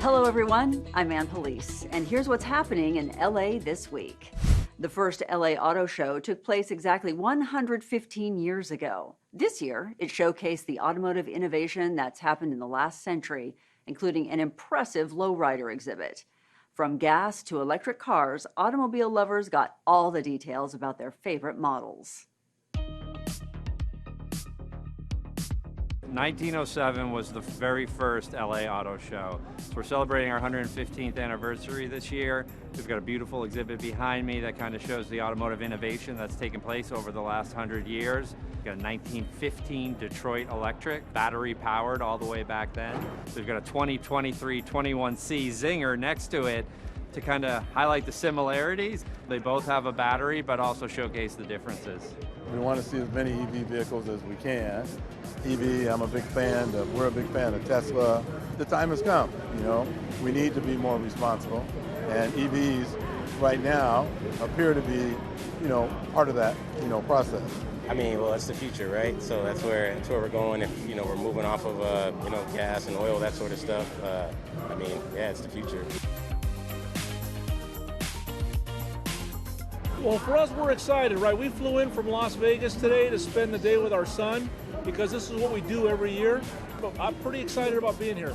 Hello everyone, I'm Ann Police, and here's what's happening in LA this week. The first LA Auto Show took place exactly 115 years ago. This year, it showcased the automotive innovation that's happened in the last century, including an impressive lowrider exhibit. From gas to electric cars, automobile lovers got all the details about their favorite models. 1907 was the very first LA Auto Show. So we're celebrating our 115th anniversary this year. We've got a beautiful exhibit behind me that kind of shows the automotive innovation that's taken place over the last 100 years. We've got a 1915 Detroit Electric, battery powered all the way back then. We've got a 2023 21C Zinger next to it to kind of highlight the similarities. They both have a battery, but also showcase the differences. We want to see as many EV vehicles as we can. EV, I'm a big fan of, we're a big fan of Tesla. The time has come, we need to be more responsible. And EVs right now appear to be, part of that, process. I mean, well, it's the future, right? So that's where we're going. If, we're moving off of, gas and oil, that sort of stuff. Yeah, it's the future. Well, for us, we're excited, right? We flew in from Las Vegas today to spend the day with our son because this is what we do every year. But I'm pretty excited about being here.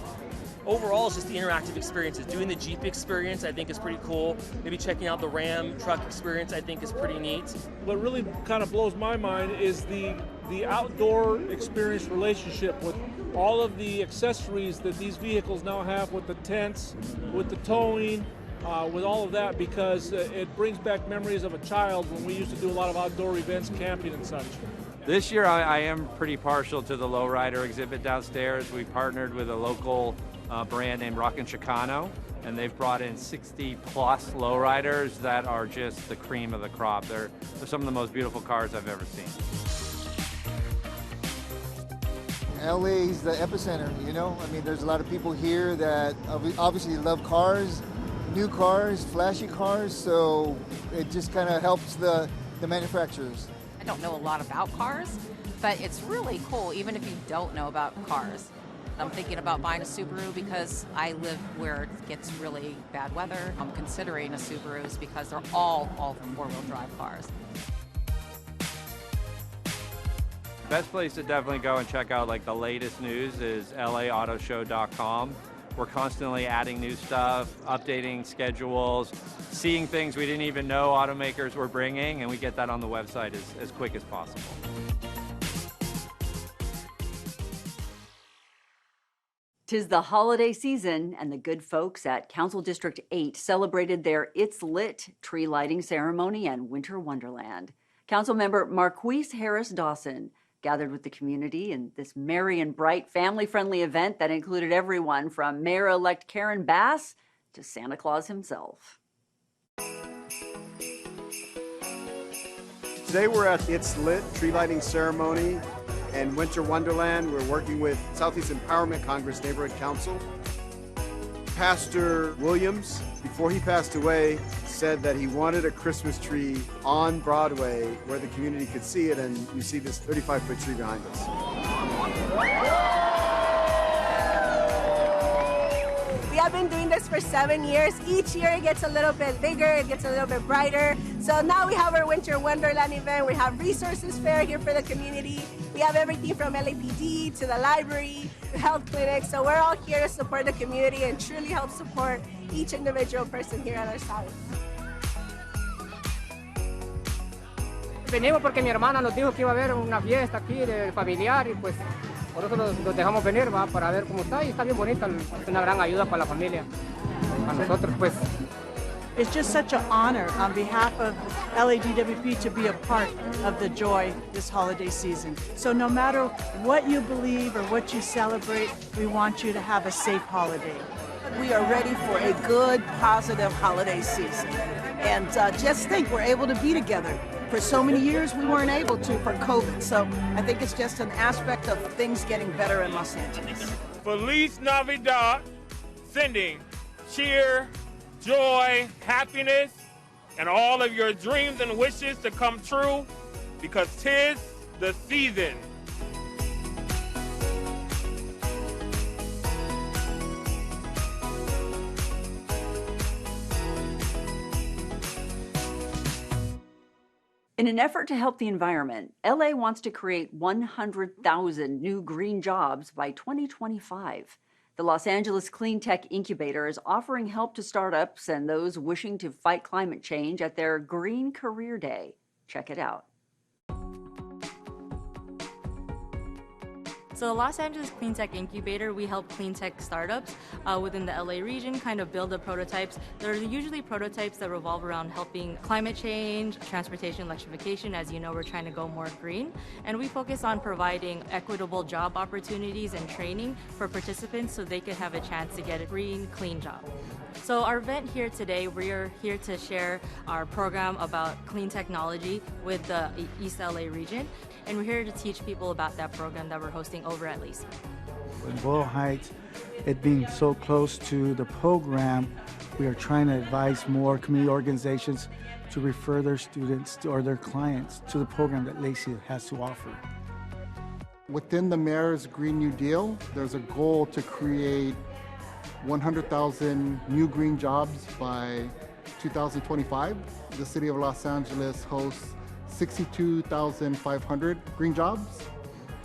Overall, it's just the interactive experiences. Doing the Jeep experience, I think, is pretty cool. Maybe checking out the Ram truck experience, I think, is pretty neat. What really kind of blows my mind is the outdoor experience relationship with all of the accessories that these vehicles now have with the tents, with the towing, with all of that, because it brings back memories of a child when we used to do a lot of outdoor events, camping and such. This year I am pretty partial to the lowrider exhibit downstairs. We partnered with a local brand named Rockin' Chicano, and they've brought in 60 plus lowriders that are just the cream of the crop. They're some of the most beautiful cars I've ever seen. LA's the epicenter, there's a lot of people here that obviously love cars, new cars, flashy cars, so it just kind of helps the manufacturers. I don't know a lot about cars, but it's really cool even if you don't know about cars. I'm thinking about buying a Subaru because I live where it gets really bad weather. I'm considering a Subaru because they're all four-wheel drive cars. Best place to definitely go and check out the latest news is LAAutoshow.com. We're constantly adding new stuff, updating schedules, seeing things we didn't even know automakers were bringing, and we get that on the website as quick as possible. Tis the holiday season, and the good folks at Council District 8 celebrated their It's Lit tree lighting ceremony and Winter Wonderland. Councilmember Marquise Harris Dawson gathered with the community in this merry and bright, family-friendly event that included everyone from Mayor-elect Karen Bass to Santa Claus himself. Today we're at It's Lit tree lighting ceremony and Winter Wonderland. We're working with Southeast Empowerment Congress Neighborhood Council. Pastor Williams, before he passed away, said that he wanted a Christmas tree on Broadway where the community could see it, and you see this 35-foot tree behind us. We have been doing this for 7 years. Each year it gets a little bit bigger, it gets a little bit brighter. So now we have our Winter Wonderland event. We have resources fair here for the community. We have everything from LAPD to the library, the health clinic. So we're all here to support the community and truly help support each individual person here at our side. Venimos porque mi hermana nos dijo que iba a haber una fiesta aquí de familiar y pues por eso nos dejamos venir para ver cómo está y está bien bonita, es una gran ayuda para la familia, para nosotros pues. It's just such an honor on behalf of LADWP to be a part of the joy this holiday season. So no matter what you believe or what you celebrate, we want you to have a safe holiday. We are ready for a good, positive holiday season. And just think, we're able to be together. For so many years, we weren't able to for COVID. So I think it's just an aspect of things getting better in Los Angeles. Feliz Navidad, sending cheer, joy, happiness, and all of your dreams and wishes to come true, because 'tis the season. In an effort to help the environment, LA wants to create 100,000 new green jobs by 2025. The Los Angeles Clean Tech Incubator is offering help to startups and those wishing to fight climate change at their Green Career Day. Check it out. So the Los Angeles Clean Tech Incubator, we help clean tech startups within the LA region kind of build the prototypes. They're usually prototypes that revolve around helping climate change, transportation electrification. As you know, we're trying to go more green. And we focus on providing equitable job opportunities and training for participants so they could have a chance to get a green, clean job. So our event here today, we're here to share our program about clean technology with the East LA region. And we're here to teach people about that program that we're hosting over at Lacey. In Boyle Heights, it being so close to the program, we are trying to advise more community organizations to refer their students or their clients to the program that Lacey has to offer. Within the mayor's Green New Deal, there's a goal to create 100,000 new green jobs by 2025. The city of Los Angeles hosts 62,500 green jobs.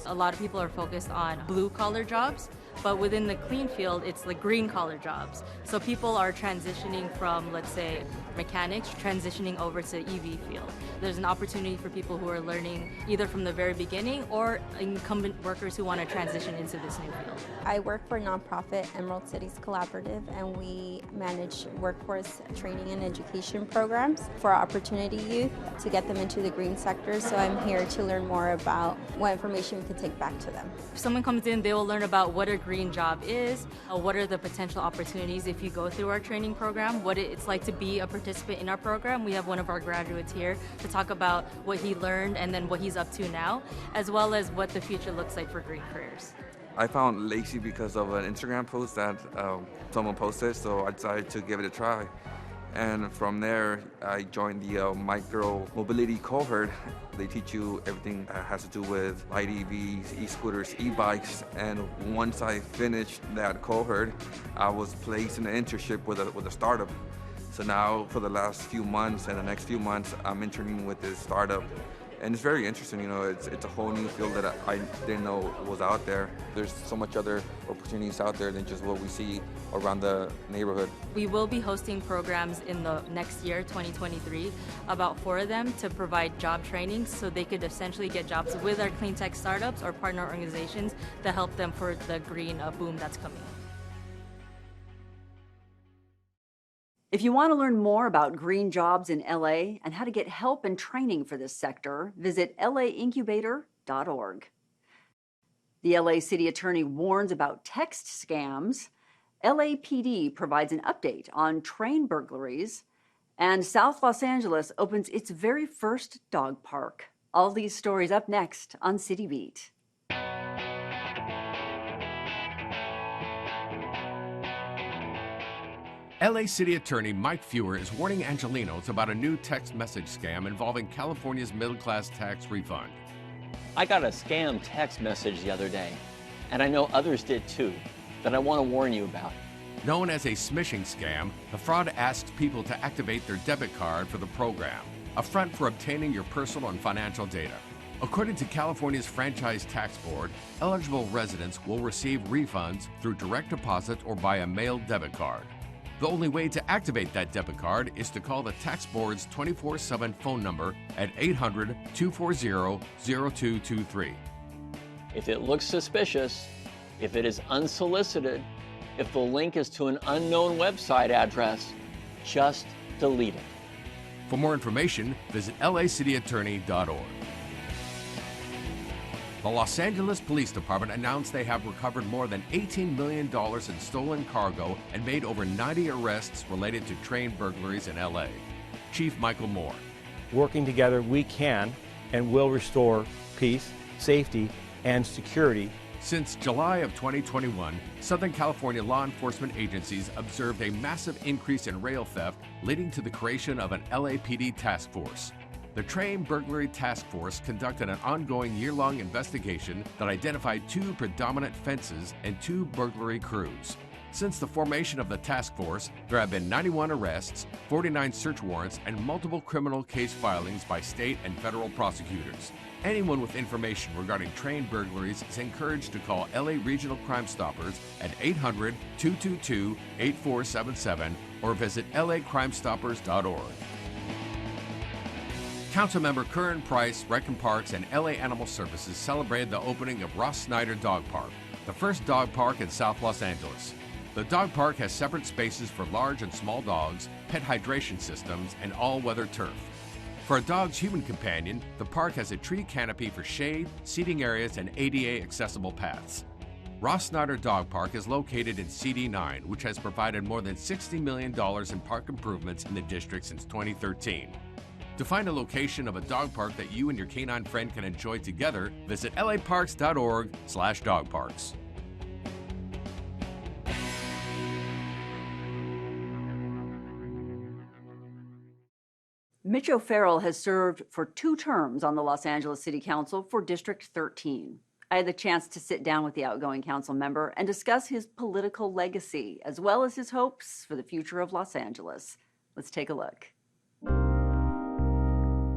A lot of people are focused on blue-collar jobs, but within the clean field, it's the green-collar jobs. So people are transitioning from, let's say, mechanics, transitioning over to EV field. There's an opportunity for people who are learning either from the very beginning or incumbent workers who want to transition into this new field. I work for nonprofit Emerald Cities Collaborative, and we manage workforce training and education programs for opportunity youth to get them into the green sector. So I'm here to learn more about what information we could take back to them. If someone comes in, they will learn about what a green job is, what are the potential opportunities if you go through our training program, what it's like to be a participant in our program. We have one of our graduates here to talk about what he learned and then what he's up to now, as well as what the future looks like for green careers. I found Lacey because of an Instagram post that someone posted, so I decided to give it a try. And from there, I joined the micro mobility cohort. They teach you everything that has to do with light EVs, e-scooters, e-bikes. And once I finished that cohort, I was placed in an internship with a startup. So now for the last few months and the next few months, I'm interning with this startup. And it's very interesting, you know, it's a whole new field that I didn't know was out there. There's so much other opportunities out there than just what we see around the neighborhood. We will be hosting programs in the next year, 2023, about 4 of them to provide job training so they could essentially get jobs with our clean tech startups or partner organizations to help them for the green boom that's coming. If you want to learn more about green jobs in LA and how to get help and training for this sector, visit laincubator.org. The LA City Attorney warns about text scams. LAPD provides an update on train burglaries. And South Los Angeles opens its very first dog park. All these stories up next on City Beat. LA City Attorney Mike Fewer is warning Angelenos about a new text message scam involving California's middle-class tax refund. I got a scam text message the other day, and I know others did too, that I want to warn you about. Known as a smishing scam, the fraud asks people to activate their debit card for the program, a front for obtaining your personal and financial data. According to California's Franchise Tax Board, eligible residents will receive refunds through direct deposit or by a mailed debit card. The only way to activate that debit card is to call the Tax Board's 24/7 phone number at 800-240-0223. If it looks suspicious, if it is unsolicited, if the link is to an unknown website address, just delete it. For more information, visit lacityattorney.org. The Los Angeles Police Department announced they have recovered more than $18 million in stolen cargo and made over 90 arrests related to train burglaries in LA. Chief Michael Moore. Working together, we can and will restore peace, safety, and security. Since July of 2021, Southern California law enforcement agencies observed a massive increase in rail theft, leading to the creation of an LAPD task force. The Train Burglary Task Force conducted an ongoing year-long investigation that identified 2 predominant fences and 2 burglary crews. Since the formation of the task force, there have been 91 arrests, 49 search warrants, and multiple criminal case filings by state and federal prosecutors. Anyone with information regarding train burglaries is encouraged to call LA Regional Crime Stoppers at 800-222-8477 or visit lacrimestoppers.org. Councilmember Curran Price, Rec and Parks, and LA Animal Services celebrated the opening of Ross Snyder Dog Park, the first dog park in South Los Angeles. The dog park has separate spaces for large and small dogs, pet hydration systems, and all-weather turf. For a dog's human companion, the park has a tree canopy for shade, seating areas, and ADA-accessible paths. Ross Snyder Dog Park is located in CD9, which has provided more than $60 million in park improvements in the district since 2013. To find a location of a dog park that you and your canine friend can enjoy together, visit laparks.org/dogparks. Mitch O'Farrell has served for 2 terms on the Los Angeles City Council for District 13. I had the chance to sit down with the outgoing council member and discuss his political legacy, as well as his hopes for the future of Los Angeles. Let's take a look.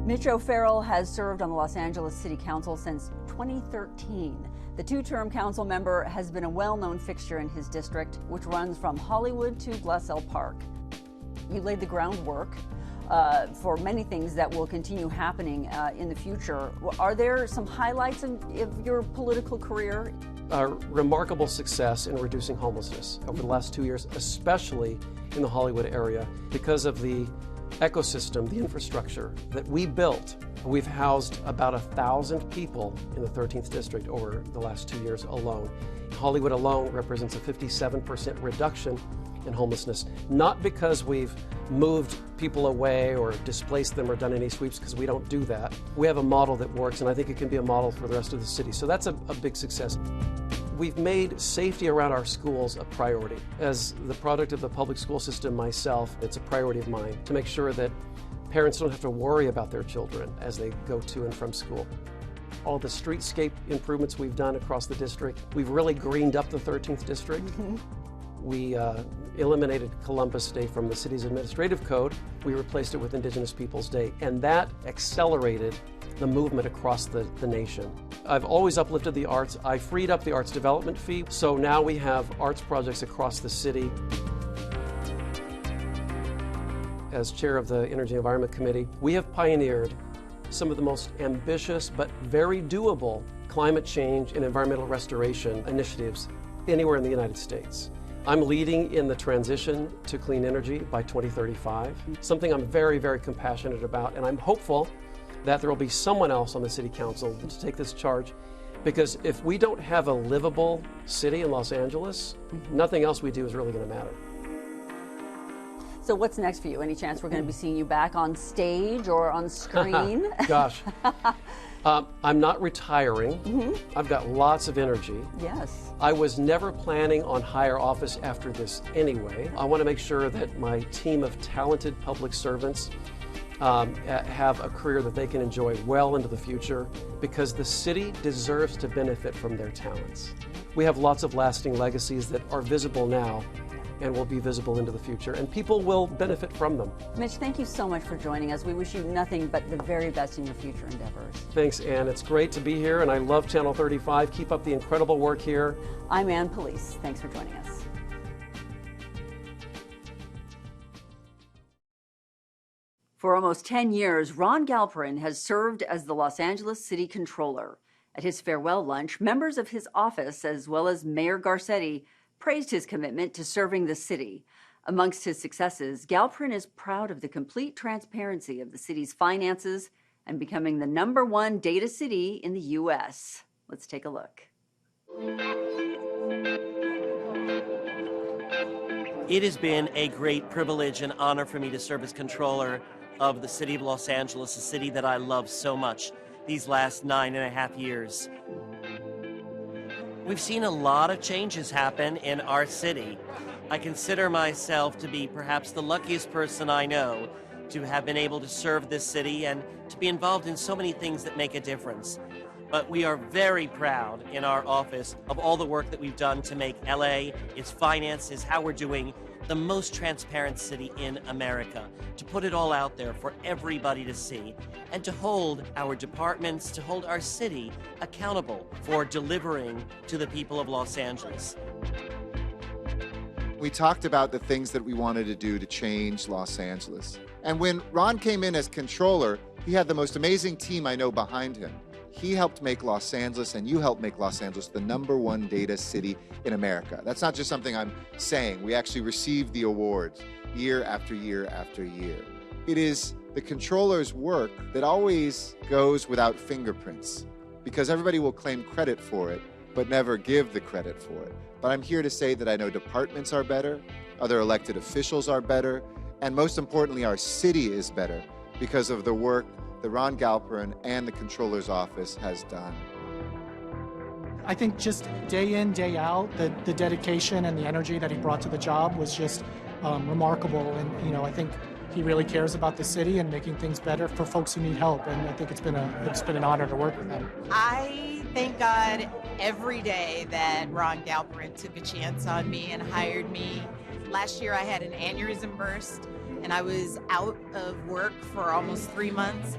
Mitch O'Farrell has served on the Los Angeles City Council since 2013. The 2-term council member has been a well-known fixture in his district, which runs from Hollywood to Glassell Park. You laid the groundwork for many things that will continue happening in the future. Are there some highlights of your political career? Remarkable success in reducing homelessness over the last 2 years, especially in the Hollywood area, because of the ecosystem, the infrastructure that we built. We've housed about 1,000 people in the 13th district over the last 2 years alone. Hollywood alone represents a 57% reduction in homelessness, not because we've moved people away or displaced them or done any sweeps, because we don't do that. We have a model that works, and I think it can be a model for the rest of the city. So that's a big success. We've made safety around our schools a priority. As the product of the public school system myself, it's a priority of mine to make sure that parents don't have to worry about their children as they go to and from school. All the streetscape improvements we've done across the district. We've really greened up the 13th district. We eliminated Columbus Day from the city's administrative code. We replaced it with Indigenous Peoples Day, and that accelerated the movement across the nation. I've always uplifted the arts. I freed up the arts development fee, so now we have arts projects across the city. As chair of the Energy and Environment Committee, we have pioneered some of the most ambitious but very doable climate change and environmental restoration initiatives anywhere in the United States. I'm leading in the transition to clean energy by 2035, something I'm very, very compassionate about, and I'm hopeful that there will be someone else on the City Council to take this charge, because if we don't have a livable city in Los Angeles, nothing else we do is really going to matter. So what's next for you? Any chance we're going to be seeing you back on stage or on screen? Gosh. I'm not retiring. I've got lots of energy. Yes. I was never planning on higher office after this anyway. I want to make sure that my team of talented public servants have a career that they can enjoy well into the future, because the city deserves to benefit from their talents. We have lots of lasting legacies that are visible now and will be visible into the future, and people will benefit from them. Mitch, thank you so much for joining us. We wish you nothing but the very best in your future endeavors. Thanks, Ann. It's great to be here, and I love Channel 35. Keep up the incredible work here. I'm Ann Police. Thanks for joining us. For almost 10 years, Ron Galperin has served as the Los Angeles City Controller. At his farewell lunch, members of his office, as well as Mayor Garcetti, praised his commitment to serving the city. Amongst his successes, Galperin is proud of the complete transparency of the city's finances and becoming the #1 data city in the U.S. Let's take a look. It has been a great privilege and honor for me to serve as controller of the city of Los Angeles, a city that I love so much these last 9.5 years. We've seen a lot of changes happen in our city. I consider myself to be perhaps the luckiest person I know to have been able to serve this city and to be involved in so many things that make a difference. But we are very proud in our office of all the work that we've done to make LA, its finances, how we're doing, the most transparent city in America, to put it all out there for everybody to see, and to hold our departments, to hold our city accountable for delivering to the people of Los Angeles. We talked about the things that we wanted to do to change Los Angeles. And when Ron came in as controller, he had the most amazing team I know behind him. He helped make Los Angeles, and you helped make Los Angeles the #1 data city in America. That's not just something I'm saying. We actually received the awards year after year after year. It is the controller's work that always goes without fingerprints, because everybody will claim credit for it, but never give the credit for it. But I'm here to say that I know departments are better, other elected officials are better, and most importantly, our city is better because of the work that Ron Galperin and the Controller's Office has done. I think just day in, day out, the dedication and the energy that he brought to the job was just remarkable. And I think he really cares about the city and making things better for folks who need help. And I think it's been an honor to work with him. I thank God every day that Ron Galperin took a chance on me and hired me. Last year I had an aneurysm burst and I was out of work for almost 3 months.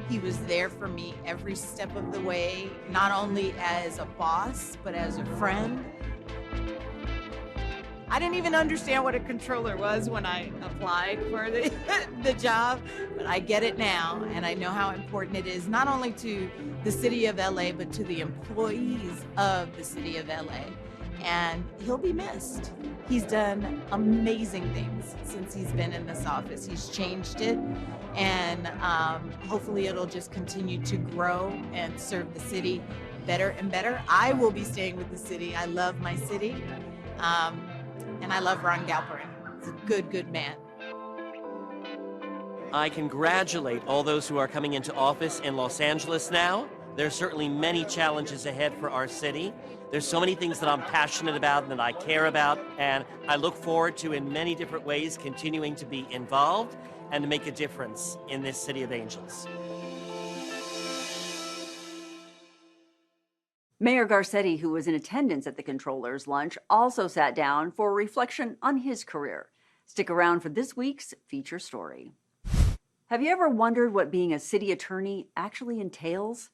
He was there for me every step of the way, not only as a boss, but as a friend. I didn't even understand what a controller was when I applied for the job, but I get it now, and I know how important it is, not only to the city of LA, but to the employees of the city of LA. And he'll be missed. He's done amazing things since he's been in this office. He's changed it, and hopefully it'll just continue to grow and serve the city better and better. I will be staying with the city. I love my city, and I love Ron Galperin. He's a good man. I congratulate all those who are coming into office in Los Angeles now. There's certainly many challenges ahead for our city. There's so many things that I'm passionate about and that I care about, and I look forward to, in many different ways, continuing to be involved and to make a difference in this city of angels. Mayor Garcetti, who was in attendance at the Controller's lunch, also sat down for a reflection on his career. Stick around for this week's feature story. Have you ever wondered what being a city attorney actually entails?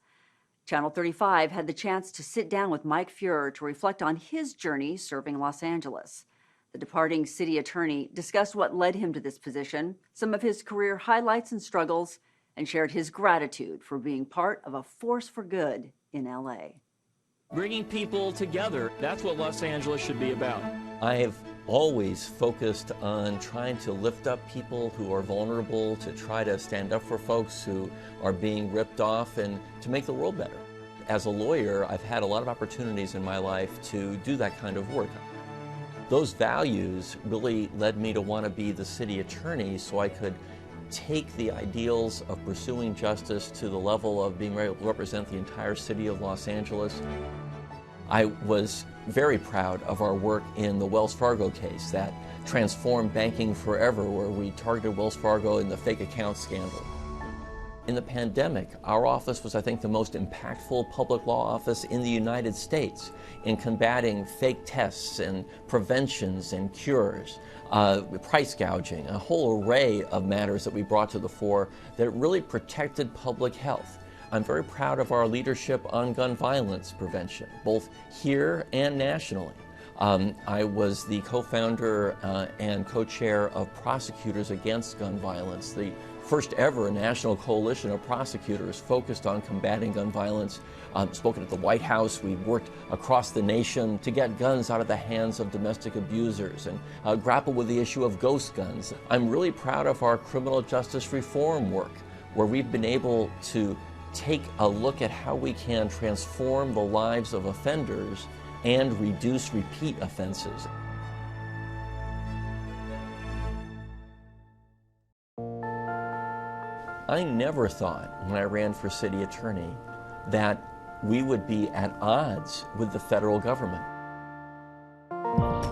Channel 35 had the chance to sit down with Mike Fuhrer to reflect on his journey serving Los Angeles. The departing city attorney discussed what led him to this position, some of his career highlights and struggles, and shared his gratitude for being part of a force for good in LA. Bringing people together, that's what Los Angeles should be about. I have always focused on trying to lift up people who are vulnerable, to try to stand up for folks who are being ripped off, and to make the world better. As a lawyer, I've had a lot of opportunities in my life to do that kind of work. Those values really led me to want to be the city attorney so I could take the ideals of pursuing justice to the level of being able to represent the entire city of Los Angeles. I was very proud of our work in the Wells Fargo case that transformed banking forever, where we targeted Wells Fargo in the fake account scandal. In the pandemic, our office was, I think, the most impactful public law office in the United States in combating fake tests and preventions and cures, price gouging, a whole array of matters that we brought to the fore that really protected public health. I'm very proud of our leadership on gun violence prevention, both here and nationally. I was the co-founder and co-chair of Prosecutors Against Gun Violence, the first ever national coalition of prosecutors focused on combating gun violence. Spoken at the White House. We worked across the nation to get guns out of the hands of domestic abusers and grapple with the issue of ghost guns. I'm really proud of our criminal justice reform work, where we've been able to take a look at how we can transform the lives of offenders and reduce repeat offenses. I never thought, when I ran for city attorney, that we would be at odds with the federal government.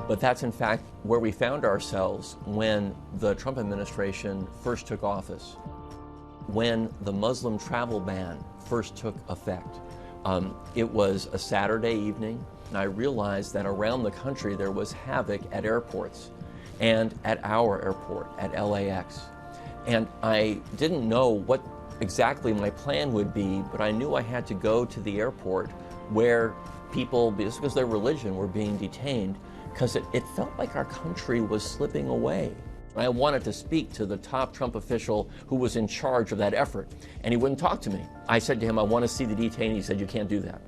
But that's in fact where we found ourselves when the Trump administration first took office. When the Muslim travel ban first took effect, It was a Saturday evening, and I realized that around the country there was havoc at airports and at our airport, at LAX. And I didn't know what exactly my plan would be, but I knew I had to go to the airport where people, because of their religion, were being detained, because it felt like our country was slipping away. I wanted to speak to the top Trump official who was in charge of that effort, and he wouldn't talk to me. I said to him, I want to see the detainees. He said, you can't do that.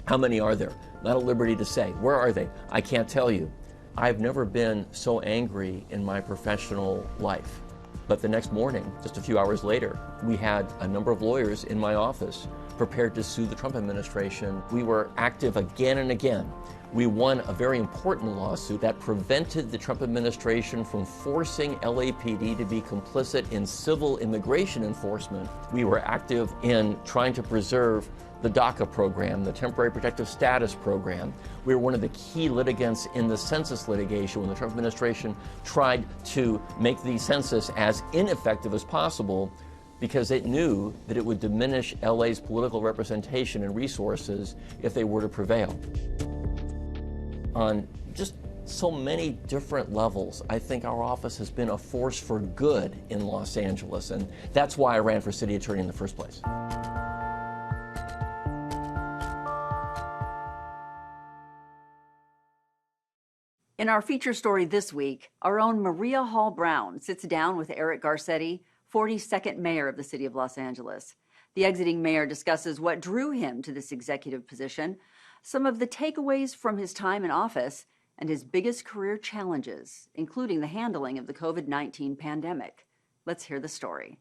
How many are there? Not at liberty to say. Where are they? I can't tell you. I've never been so angry in my professional life. But the next morning, just a few hours later, we had a number of lawyers in my office prepared to sue the Trump administration. We were active again and again. We won a very important lawsuit that prevented the Trump administration from forcing LAPD to be complicit in civil immigration enforcement. We were active in trying to preserve the DACA program, the Temporary Protective Status program. We were one of the key litigants in the census litigation when the Trump administration tried to make the census as ineffective as possible because it knew that it would diminish LA's political representation and resources if they were to prevail. On just so many different levels, I think our office has been a force for good in Los Angeles, and that's why I ran for city attorney in the first place. In our feature story this week, our own Maria Hall Brown sits down with Eric Garcetti, 42nd mayor of the city of Los Angeles. The exiting mayor discusses what drew him to this executive position, some of the takeaways from his time in office, and his biggest career challenges, including the handling of the COVID-19 pandemic. Let's hear the story.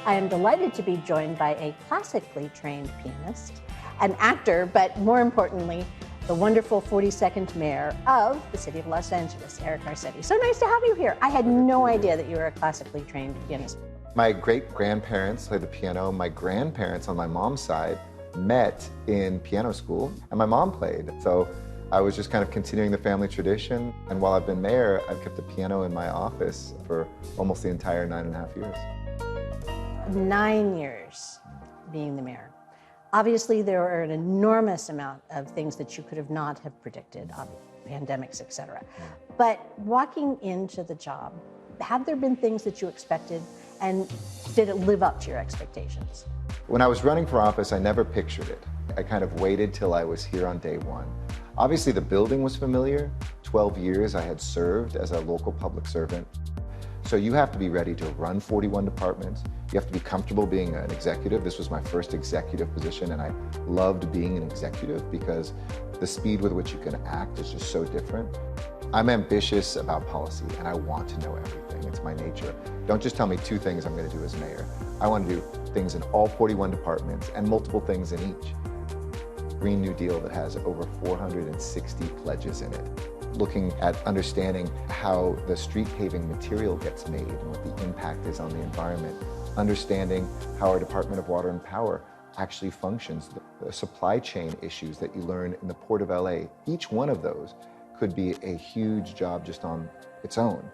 I am delighted to be joined by a classically trained pianist, an actor, but more importantly, the wonderful 42nd mayor of the city of Los Angeles, Eric Garcetti. So nice to have you here. I had no idea that you were a classically trained pianist. My great-grandparents played the piano. My grandparents on my mom's side met in piano school, and my mom played. So I was just kind of continuing the family tradition. And while I've been mayor, I've kept the piano in my office for almost the entire 9.5 years. 9 years being the mayor. Obviously, there are an enormous amount of things that you could have not have predicted, pandemics, et cetera. But walking into the job, have there been things that you expected, and did it live up to your expectations? When I was running for office, I never pictured it. I kind of waited till I was here on day one. Obviously, the building was familiar. 12 years I had served as a local public servant. So you have to be ready to run 41 departments. You have to be comfortable being an executive. This was my first executive position, and I loved being an executive because the speed with which you can act is just so different. I'm ambitious about policy, and I want to know everything. It's my nature. Don't just tell me 2 things I'm going to do as mayor. I want to do things in all 41 departments and multiple things in each. Green New Deal that has over 460 pledges in it. Looking at understanding how the street paving material gets made and what the impact is on the environment. Understanding how our Department of Water and Power actually functions, the supply chain issues that you learn in the Port of LA. Each one of those could be a huge job just on its own,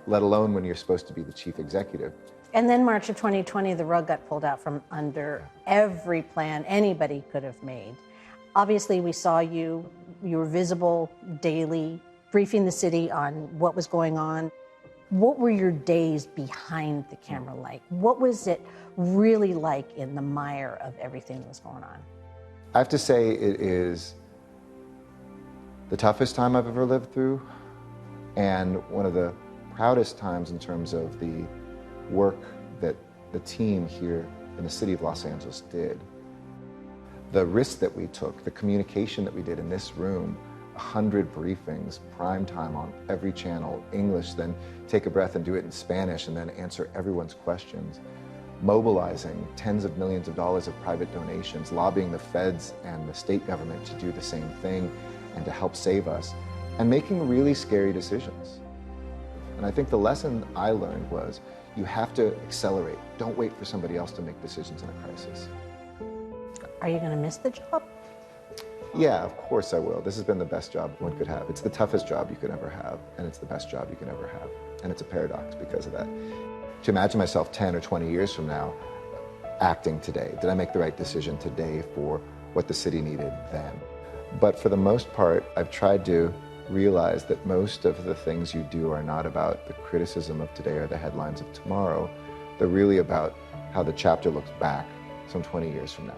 let alone when you're supposed to be the chief executive. And then March of 2020, the rug got pulled out from under every plan anybody could have made. Obviously, we saw you were visible daily, briefing the city on what was going on. What were your days behind the camera like? What was it really like in the mire of everything that was going on? I have to say it is the toughest time I've ever lived through, and one of the proudest times in terms of the work that the team here in the city of Los Angeles did. The risk that we took, the communication that we did in this room, 100 briefings, prime time on every channel, English, then take a breath and do it in Spanish, and then answer everyone's questions. Mobilizing tens of millions of dollars of private donations, lobbying the feds and the state government to do the same thing and to help save us, and making really scary decisions. And I think the lesson I learned was you have to accelerate. Don't wait for somebody else to make decisions in a crisis. Are you going to miss the job? Yeah, of course I will. This has been the best job one could have. It's the toughest job you could ever have, and it's the best job you can ever have. And it's a paradox because of that. To imagine myself 10 or 20 years from now acting today, did I make the right decision today for what the city needed then? But for the most part, I've tried to realize that most of the things you do are not about the criticism of today or the headlines of tomorrow. They're really about how the chapter looks back some 20 years from now.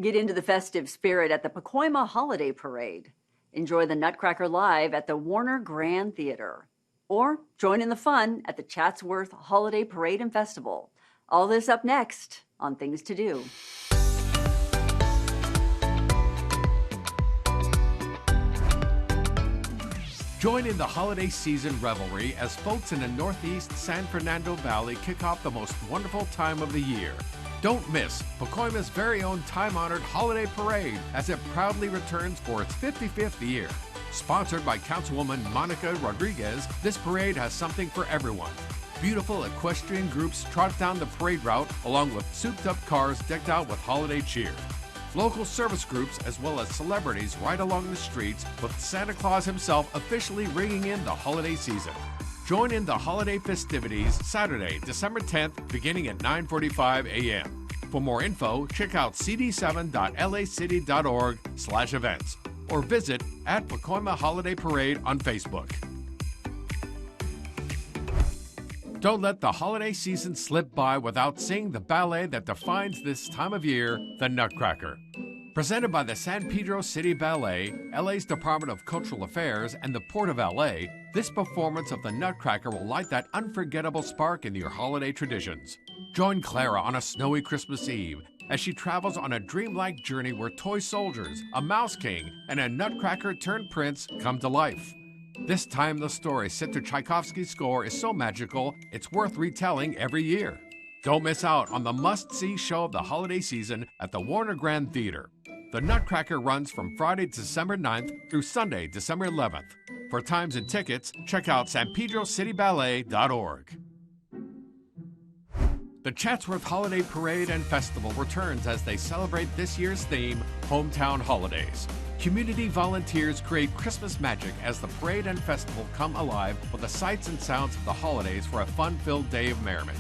Get into the festive spirit at the Pacoima Holiday Parade. Enjoy the Nutcracker live at the Warner Grand Theater. Or join in the fun at the Chatsworth Holiday Parade and Festival. All this up next on Things to Do. Join in the holiday season revelry as folks in the Northeast San Fernando Valley kick off the most wonderful time of the year. Don't miss Pacoima's very own time-honored holiday parade as it proudly returns for its 55th year. Sponsored by Councilwoman Monica Rodriguez, this parade has something for everyone. Beautiful equestrian groups trot down the parade route along with souped-up cars decked out with holiday cheer. Local service groups as well as celebrities ride along the streets with Santa Claus himself officially ringing in the holiday season. Join in the holiday festivities Saturday, December 10th, beginning at 9:45 a.m. For more info, check out cd7.lacity.org/events or visit at Pacoima Holiday Parade on Facebook. Don't let the holiday season slip by without seeing the ballet that defines this time of year, the Nutcracker. Presented by the San Pedro City Ballet, LA's Department of Cultural Affairs, and the Port of LA, this performance of the Nutcracker will light that unforgettable spark in your holiday traditions. Join Clara on a snowy Christmas Eve as she travels on a dreamlike journey where toy soldiers, a mouse king, and a Nutcracker-turned-prince come to life. This time the story set to Tchaikovsky's score is so magical, it's worth retelling every year. Don't miss out on the must-see show of the holiday season at the Warner Grand Theater. The Nutcracker runs from Friday, December 9th through Sunday, December 11th. For times and tickets, check out sanpedrocityballet.org. The Chatsworth Holiday Parade and Festival returns as they celebrate this year's theme, Hometown Holidays. Community volunteers create Christmas magic as the parade and festival come alive with the sights and sounds of the holidays for a fun-filled day of merriment.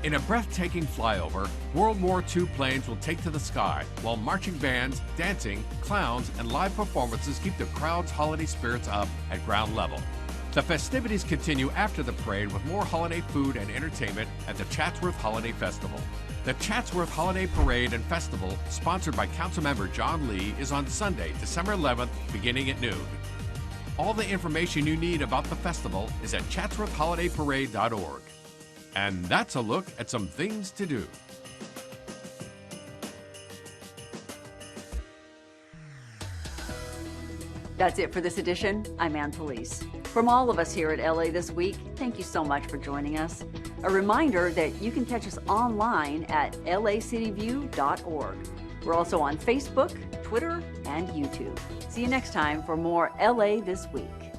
In a breathtaking flyover, World War II planes will take to the sky, while marching bands, dancing, clowns, and live performances keep the crowd's holiday spirits up at ground level. The festivities continue after the parade with more holiday food and entertainment at the Chatsworth Holiday Festival. The Chatsworth Holiday Parade and Festival, sponsored by Councilmember John Lee, is on Sunday, December 11th, beginning at noon. All the information you need about the festival is at chatsworthholidayparade.org. And that's a look at some things to do. That's it for this edition. I'm Ann Police. From all of us here at LA This Week, thank you so much for joining us. A reminder that you can catch us online at lacityview.org. We're also on Facebook, Twitter, and YouTube. See you next time for more LA This Week.